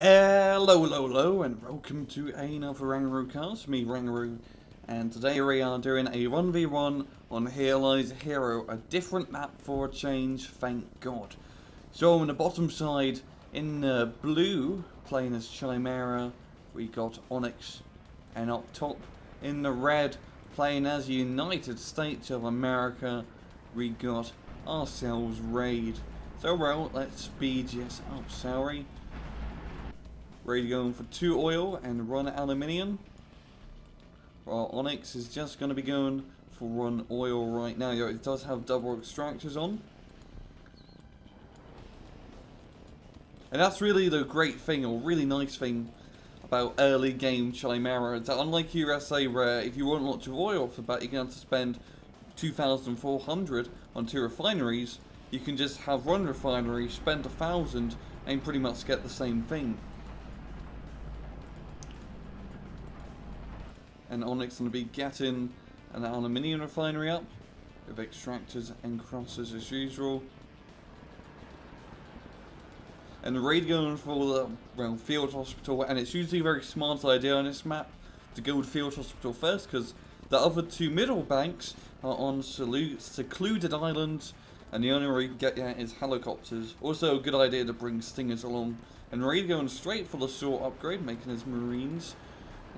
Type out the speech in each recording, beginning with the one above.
Hello, and welcome to another Rangaroo cast, me Rangaroo, and today we are doing a 1v1 on Here Lies a Hero, a different map for a change, thank God. So on the bottom side, in the blue, playing as Chimera, we got Onyx, and up top, in the red, playing as United States of America, we got ourselves Raid. So well, let's speed this up, sorry. Ready going for 2 oil and 1 aluminium. While Onyx is just going to be going for 1 oil right now. It does have double extractors on. And that's really the great thing, or really nice thing, about early game Chimera. That unlike USA, where if you want lots of oil off the bat, you're going to have to spend 2,400 on 2 refineries. You can just have 1 refinery, spend 1,000, and pretty much get the same thing. And Onyx going to be getting an aluminium refinery up with extractors and crossers as usual. And the Raid going for the field hospital, and it's usually a very smart idea on this map to go with field hospital first, because the other 2 middle banks are on secluded islands, and the only way you can get there is helicopters. Also a good idea to bring stingers along. And Raid going straight for the sword upgrade, making his marines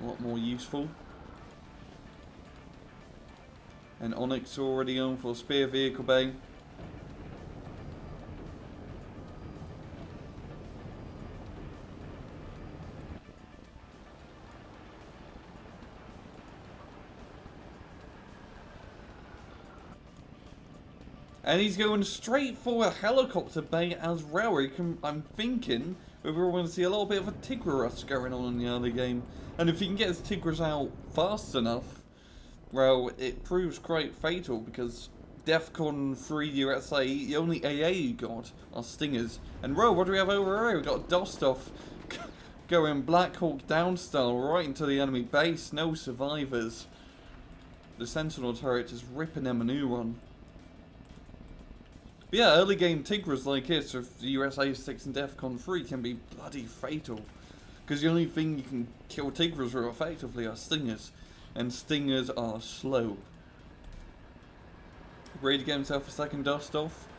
a lot more useful. And Onyx already on for Spear Vehicle Bay. And he's going straight for a helicopter bay as well. I'm thinking we're going to see a little bit of a Tigris going on in the early game. And if he can get his Tigris out fast enough, well, it proves quite fatal, because DEFCON 3 USA, the only AA you got are Stingers. And well, what do we have over here? We've got Dostov going Black Hawk down style right into the enemy base. No survivors. The Sentinel turret just ripping them a new one. But yeah, early game Tigris like this with the USA 6 and DEFCON 3 can be bloody fatal. Because the only thing you can kill Tigris with effectively are Stingers. And Stingers are slow. Ready to get himself a second dust off.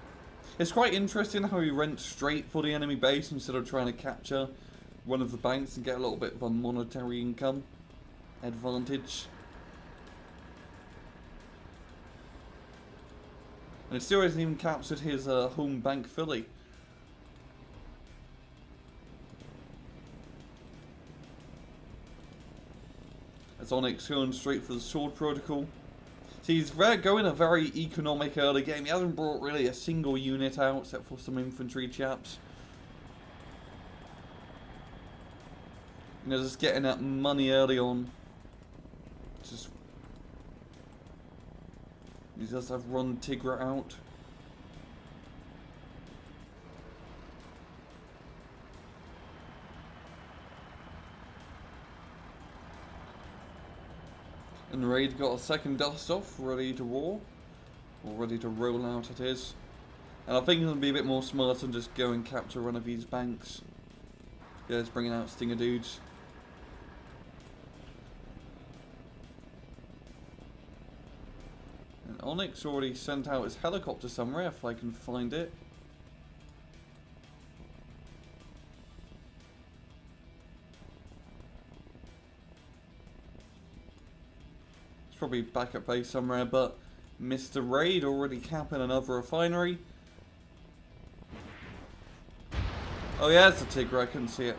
It's quite interesting how he went straight for the enemy base instead of trying to capture one of the banks and get a little bit of a monetary income advantage. And it still hasn't even captured his home bank fully. As Onyx going straight for the sword protocol. See, he's going a very economic early game. He hasn't brought really a single unit out except for some infantry chaps. You know, just getting that money early on. He does have run Tigra out. And Raid got a second dust off, ready to war. Or ready to roll out it is. And I think it'll be a bit more smart than just go and capture one of these banks. Yeah, it's bringing out Stinger dudes. And Onyx already sent out his helicopter somewhere, if I can find it. Probably back at base somewhere, but Mr. Raid already capping another refinery. Oh yeah, it's a Tigre, I couldn't see it.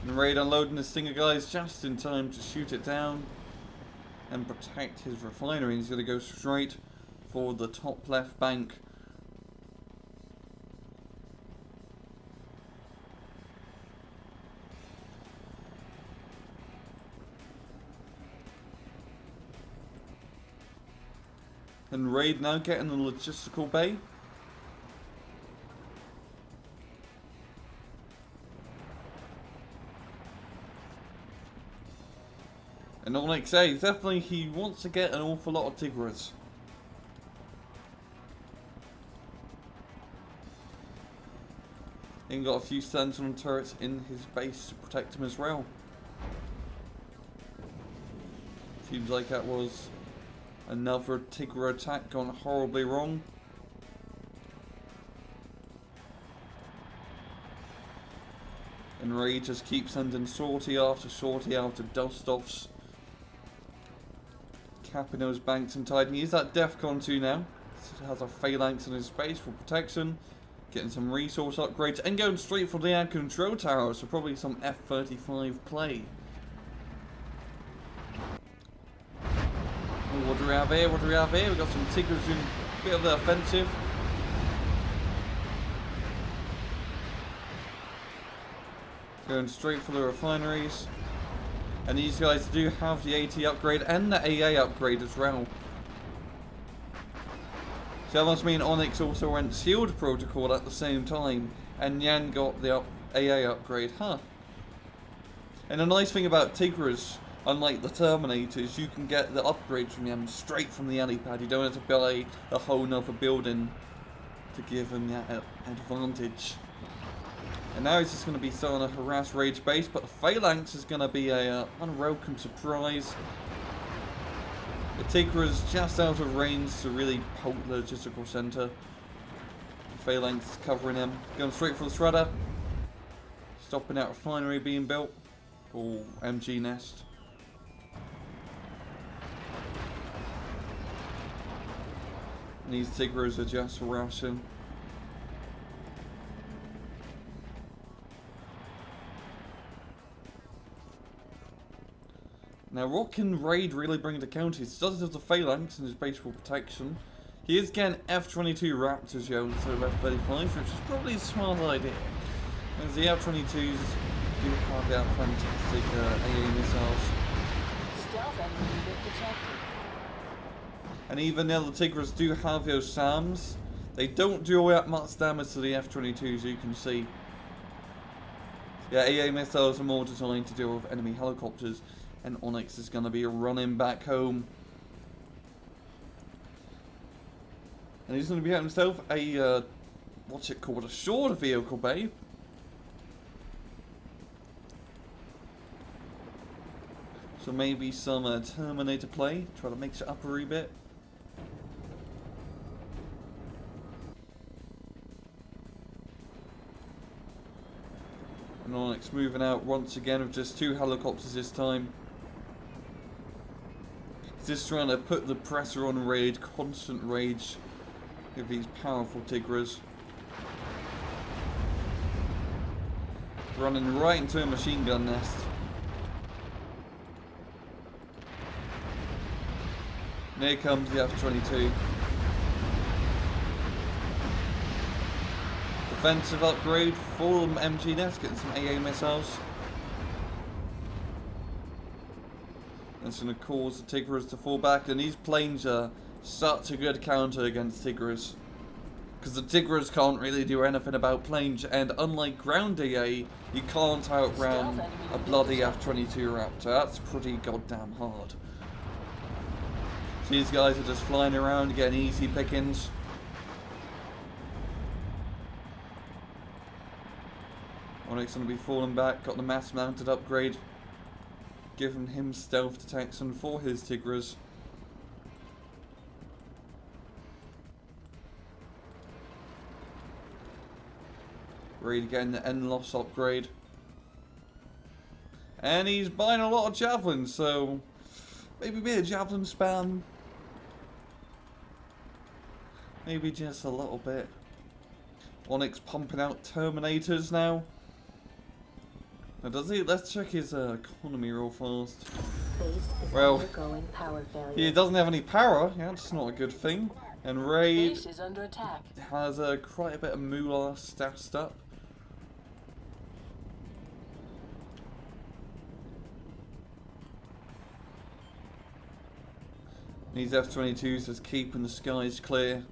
And Raid unloading the Stinger guys just in time to shoot it down and protect his refinery. He's going to go straight for the top left bank. And Raid now getting the logistical bay. And Onyx A, definitely he wants to get an awful lot of Tigres. Even got a few sentinel turrets in his base to protect him as well. Seems like that was another Tigre attack gone horribly wrong. And Ray just keeps sending sortie after dust-offs. Capping those banks and tidying. He's at Defcon 2 now. Has a phalanx in his base for protection. Getting some resource upgrades and going straight for the air control tower. So probably some F-35 play. Oh, what do we have here? What do we have here? We've got some Tigres doing a bit of the offensive. Going straight for the refineries. And these guys do have the AT upgrade and the AA upgrade as well. So that must mean Onyx also went Shield Protocol at the same time. And Yan got the AA upgrade. Huh. And the nice thing about Tigres, unlike the Terminators, you can get the upgrades from them straight from the helipad. You don't have to buy a whole nother building to give them that advantage. And now he's just going to be starting to harass Rage base, but the Phalanx is going to be a unwelcome surprise. The Tigre's just out of range to really poke the logistical centre. The Phalanx is covering him. Going straight for the Shredder. Stopping that refinery being built. Or MG nest. And these Tigres are just harassing. Now, what can Raid really bring to counter? He does have the Phalanx in his base for protection. He is getting F-22 Raptors, yo, instead of F-35, which is probably a smart idea. As the F-22s do have that fantastic AA missiles. Stealth enemy unit detected. And even though the Tigres do have those SAMs, they don't do all that much damage to the F-22s, you can see. Yeah, AA missiles are more designed to deal with enemy helicopters. And Onyx is going to be running back home. And he's going to be having himself a, what's it called? A shorter vehicle bay. So maybe some Terminator play. Try to mix it up a wee bit. And Onyx moving out once again with just 2 helicopters this time. Just trying to put the pressure on Raid, constant rage with these powerful Tigres. Running right into a machine gun nest. And here comes the F-22. Defensive upgrade, full MG nest, getting some AA missiles. That's going to cause the Tigres to fall back, and these planes are such a good counter against Tigres. Because the Tigres can't really do anything about planes, and unlike ground AA, you can't outrun a bloody F-22 Raptor. That's pretty goddamn hard. So these guys are just flying around, getting easy pickings. Onyx going to be falling back, got the mass mounted upgrade. Giving him stealth detection for his Tigres. Raid getting the N-Loss upgrade. And he's buying a lot of javelins, so maybe a bit of javelin spam. Maybe just a little bit. Onyx pumping out Terminators now. Now does he? Let's check his economy real fast. Well, he doesn't have any power. Yeah, that's not a good thing. And Raid Base is under attack. has quite a bit of moolah stashed up. These F-22s just keeping the skies clear.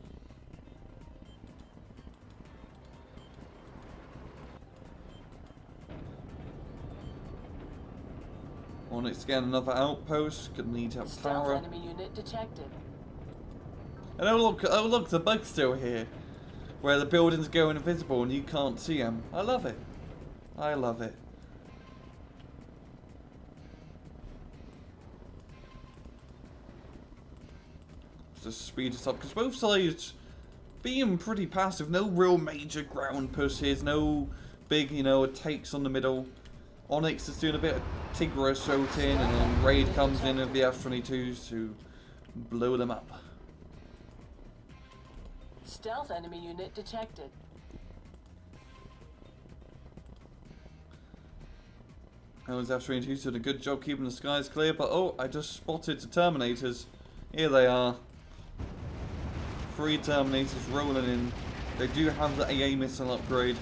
Onyx again, another outpost. Gonna need to have power. Enemy unit detected. And oh look, the bug's still here. where the buildings go invisible and you can't see them. I love it. I love it. Just speed us up because both sides being pretty passive. No real major ground pushes. No big, you know, takes on the middle. Onyx is doing a bit of Tigres rotating, and then Raid comes in with the F-22s to blow them up. Stealth enemy unit detected. Those F-22s did a good job keeping the skies clear, but oh, I just spotted the Terminators. Here they are. 3 Terminators rolling in. They do have the AA missile upgrade.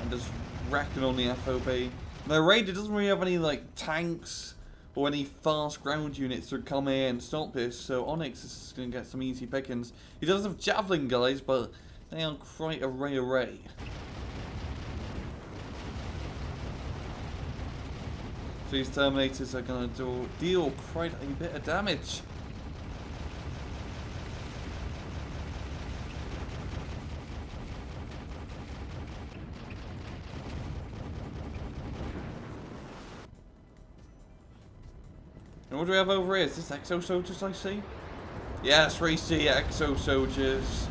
And just wrecking on the FOB. Now Raid doesn't really have any like tanks or any fast ground units to come here and stop this, so Onyx is going to get some easy pickings. He does have Javelin guys, but they are quite a array. So these Terminators are going to deal quite a bit of damage. And what do we have over here? Is this Exo Soldiers I see? Yes, we see Exo Soldiers.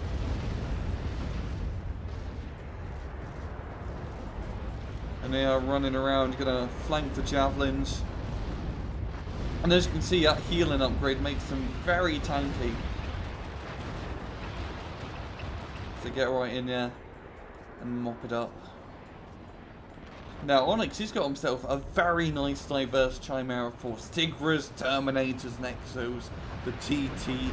And they are running around, gonna flank the Javelins. And as you can see, that healing upgrade makes them very tanky. So get right in there and mop it up. Now Onyx, he's got himself a very nice diverse Chimera force. Tigres, Terminators, and Exos, the TTE.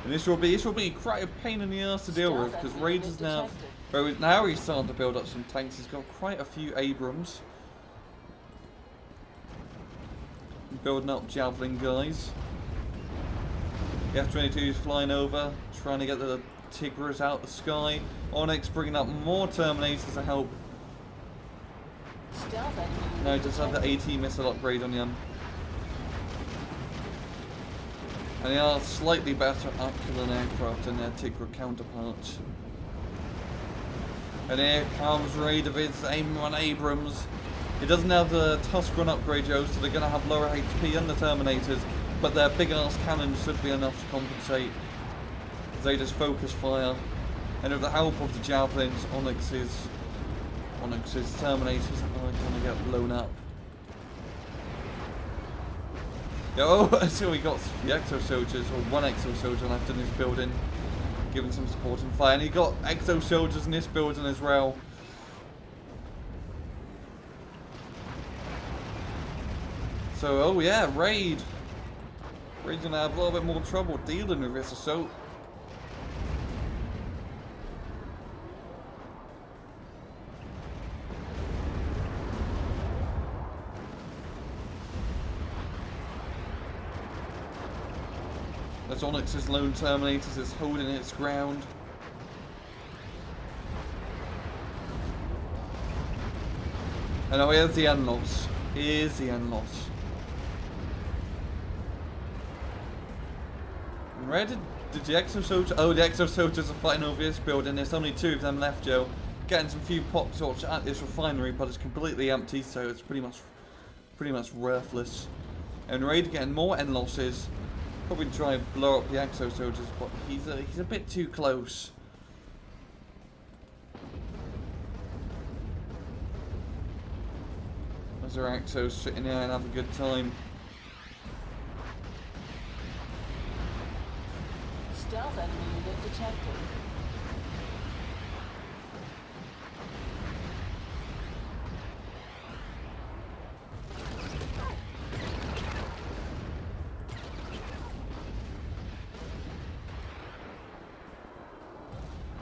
And this will be quite a pain in the ass to deal with, because Raiders now he's starting to build up some tanks. He's got quite a few Abrams. Building up Javelin guys. The F-22 is flying over, trying to get the Tigres out the sky. Onyx bringing up more Terminators to help. No, just have the AT missile upgrade on them. And they are slightly better at killing aircraft than their Tigre counterparts. And here comes Raid of his AIM-1 Abrams. It doesn't have the Tusk Run upgrade, Joe, so they're going to have lower HP than the Terminators, but their big-ass cannons should be enough to compensate. They just focus fire, and with the help of the Javelins, Onyx's Terminators are going to get blown up. Oh, so we got the Exo Soldiers, or one Exo Soldier left in this building, giving some supporting fire, and he got Exo Soldiers in this building as well. So, oh yeah, Raid's going to have a little bit more trouble dealing with this assault. As Onyx's lone Terminators is holding its ground. And now here's the end loss. Here's the end loss. And where did the Exo Soldiers... Oh, the Exo Soldiers are fighting over this building. There's only 2 of them left, Joe. Getting some few pop torch at this refinery, but it's completely empty, so it's pretty much worthless. And Raid getting more end losses. Probably try and blow up the Exo Soldiers, but he's a bit too close. As their Exos sitting there and have a good time. Stealth enemy unit detected.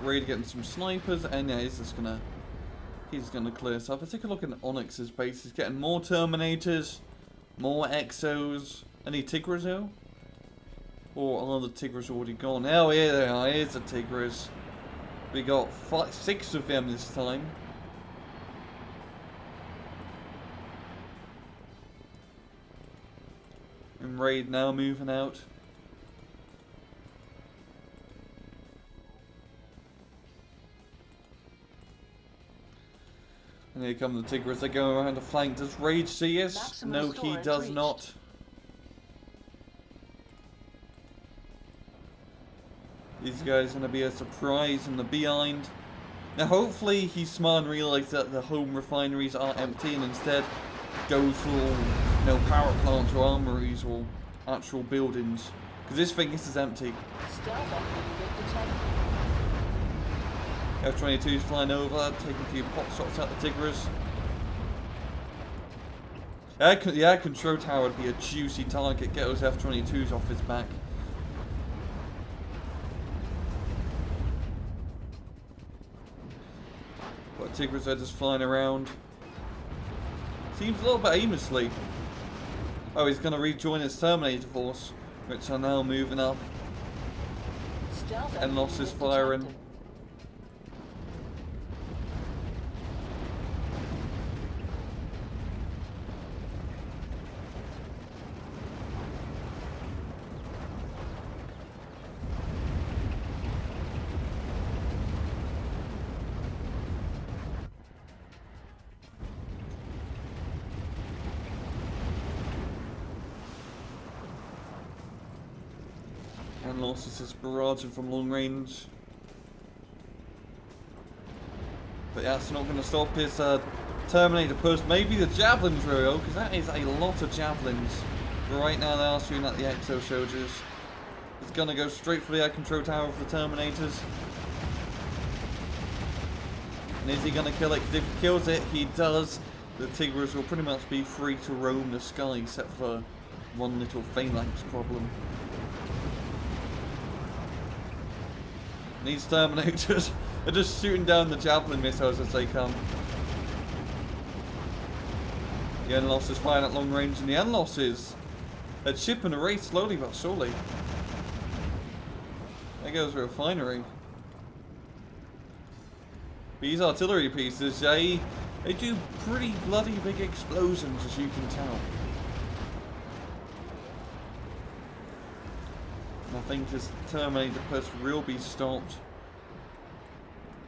Raid getting some snipers, and yeah, he's gonna clear stuff. Let's take a look at Onyx's base. He's getting more Terminators, more Exos. Any Tigres though? Or are the Tigres already gone? Oh, here they are. Here's the Tigres. We got 6 of them this time. And Raid now moving out. And here come the Tigres. They go around the flank. Does Raid see us? Maximum No, he storage does reached. not. These guys are going to be a surprise in the behind. Now hopefully he's smart and realises that the home refineries are empty and instead goes for power plants or armories or actual buildings. Because this thing is empty. Stealth enemy unit detected. F-22's flying over, taking a few pot shots at the Tigres. The air control tower would be a juicy target. Get those F-22s off his back. But Tigres are just flying around. Seems a little bit aimlessly. Oh, he's going to rejoin his Terminator force, which are now moving up. Stealth And enemy lost his unit firing. detected. And losses his barraging from long range. But yeah, that's not going to stop his Terminator push. Maybe the javelins will, because that is a lot of javelins. But right now they are shooting at the Exo soldiers. It's going to go straight for the air control tower for the Terminators. And is he going to kill it? Because if he kills it, he does. The Tigres will pretty much be free to roam the sky, except for one little phalanx problem. These Terminators are just shooting down the javelin missiles as they come. The Enlos is firing at long range, and the Enlos is chipping away slowly but surely. There goes the refinery. These artillery pieces, they do pretty bloody big explosions, as you can tell. I think this Terminator push will be stopped.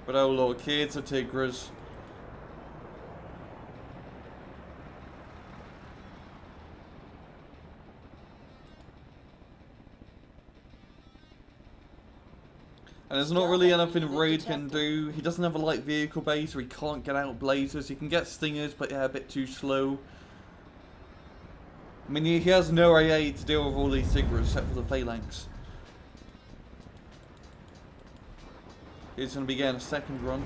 But oh lord, kids are Tigres. And there's not really anything Raid can do. He doesn't have a light vehicle base, or he can't get out blazers. He can get stingers, but yeah, a bit too slow. I mean, he has no AA to deal with all these Tigres except for the phalanx. He's going to be getting a second run.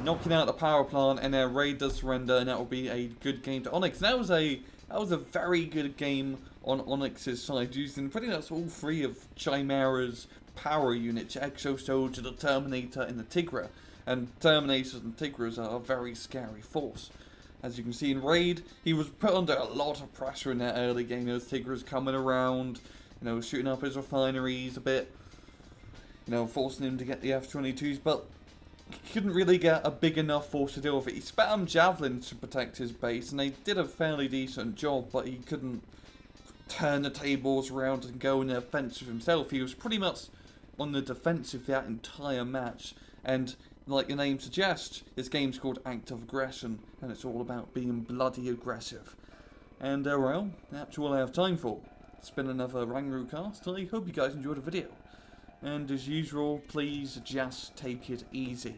Knocking out the power plant, and their Raid does surrender, and that will be a good game to Onyx. That was a very good game on Onyx's side, using pretty much all three of Chimera's power units, Exo Soldier, the Terminator, and the Tigre. And Terminators and Tigres are a very scary force. As you can see in Raid, he was put under a lot of pressure in that early game. Those Tigres coming around, shooting up his refineries a bit, forcing him to get the F-22s, but he couldn't really get a big enough force to deal with it. He spammed javelins to protect his base, and they did a fairly decent job, but he couldn't turn the tables around and go in the offensive himself. He was pretty much on the defensive that entire match, and like the name suggests, this game's called Act of Aggression, and it's all about being bloody aggressive. And, well, that's all I have time for. It's been another Rangaroo cast. I hope you guys enjoyed the video. And as usual, please just take it easy.